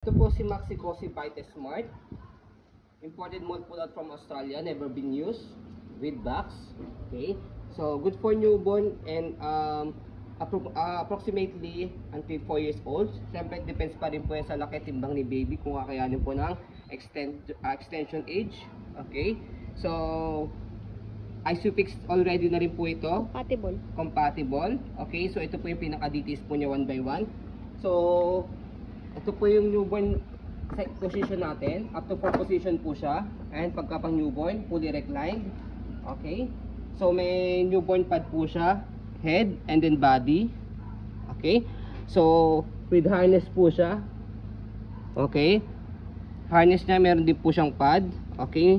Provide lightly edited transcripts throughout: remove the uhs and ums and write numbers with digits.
Ito po si Maxi Cosi Vita Smart. Imported mold pull out from Australia, never been used, with box. Okay, so good for newborn and approximately until 4 years old. Siyempre, depends pa rin po yan sa laki timbang ni baby kung kakayanin po ng extension age. Okay, so Isofix already na rin po ito. Compatible. Okay, so ito po yung pinaka-details po niya 1 by 1. So, ito po yung newborn position natin. Up to 4 position po siya. And pagka pang newborn, fully reclined. Okay. So may newborn pad po siya. Head and then body. Okay. So with harness po siya. Okay. Harness niya, meron din po siyang pad. Okay.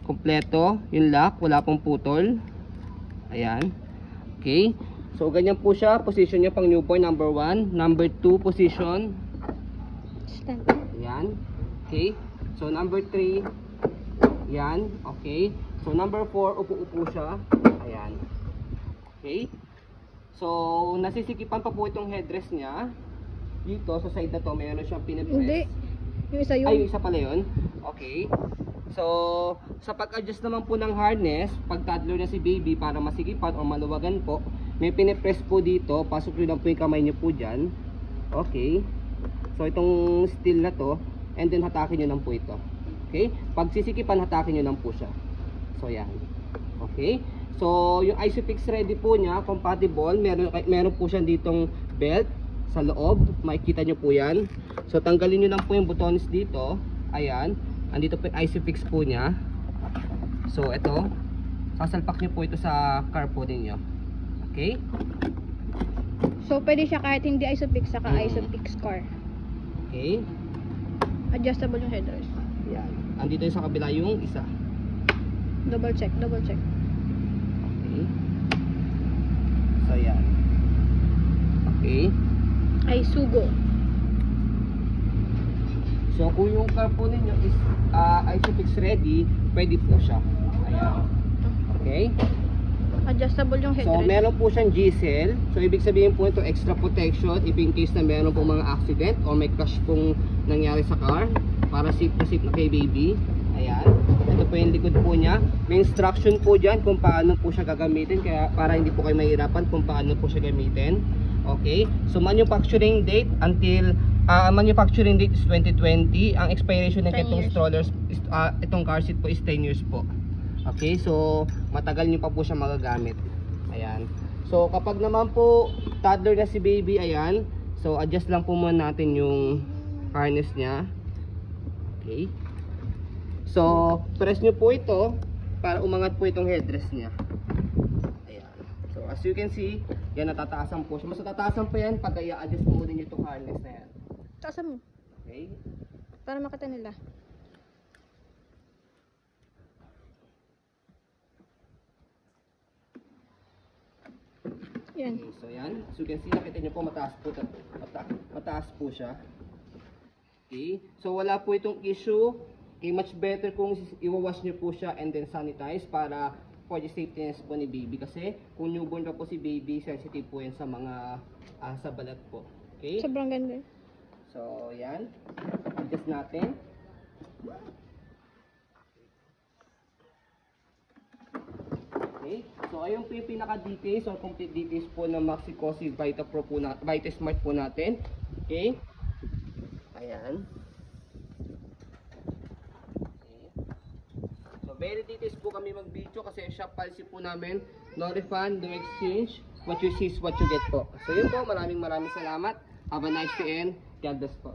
Kompleto. Yung lock, wala pong putol. Ayan. Okay. So ganyan po siya. Position niya pang newborn number 1. Number 2 position. Yan. Okay. So number 3. Yan. Okay. So number 4, upo-upo siya. Ayan. Okay. So nasisikipan pa po itong headrest niya. Dito sa side na to, mayroon siyang pinipress. Hindi. Yung isa yun. Ay, yung isa pala yun. Okay. So sa pag-adjust naman po ng harness, pag toddler na si baby para masikipan o maluwagan po, may pinipress po dito. Pasok nyo lang po yung kamay nyo po dyan. Okay. So itong steel na to, and then hatakin nyo lang po ito. Okay? Pag sisikipan, hatakin nyo lang po siya. So yan. Okay? So yung Isofix ready po niya, compatible. Meron po siya ditong belt sa loob. Makikita nyo po yan. So tanggalin nyo lang po yung buttons dito. Ayan. Andito po yung Isofix po niya. So ito, sasalpak nyo po ito sa car po ninyo. Okay? So pwede siya kahit hindi Isofix, saka Isofix car. Okay. Adjustable yung headrest. Yan. Andito yung sa kabila yung isa. Double check, double check. Okay. So yan. Okay. Ay, sugo. So kung yung car po ninyo is Isofix ready, pwede po siya. Ayan. Okay. Adjustable yung So headrest. meron po siyang G-cell. So ibig sabihin po ito extra protection if in case na meron po mga accident or may crash pong nangyari sa car, para safe na kay baby. Ayan. Ito po yung likod po niya. May instruction po dyan kung paano po siya gagamitin, kaya para hindi po kayo mahirapan kung paano po siya gamitin. Okay. So manufacturing date until manufacturing date is 2020. Ang expiration ng itong strollers itong car seat po is 10 years po. Okay, so matagal nyo pa po siya magagamit. Ayan. So kapag naman po toddler na si baby, ayan. So adjust lang po muna natin yung harness niya. Okay. So press nyo po ito para umangat po itong headrest niya. Ayan. So as you can see, yan, natataasan po siya. Mas natataasan po yan pag i-adjust mo din itong harness na yan. Taasan mo. Okay. Para makita nila. Yan. Okay, so yan. As you can see, nakita nyo po mataas po, mataas po siya. Okay. So wala po itong issue. Okay, much better kung iwawash nyo po siya and then sanitize para for the safety po ni baby. Kasi kung newborn pa po si baby, sensitive po yan sa mga sa balat po. Okay. Sobrang ganda. So yan. Adjust natin. Okay. So ayun po yung pinaka-details or complete details po ng Maxi Cosi Vita Pro po Vita Smart po natin. Okay. Ayan. Okay. So very details po kami mag-video kasi shop policy po namin, no refund, no exchange. What you see is what you get po. So yun po, maraming salamat. Have a nice day and God bless po.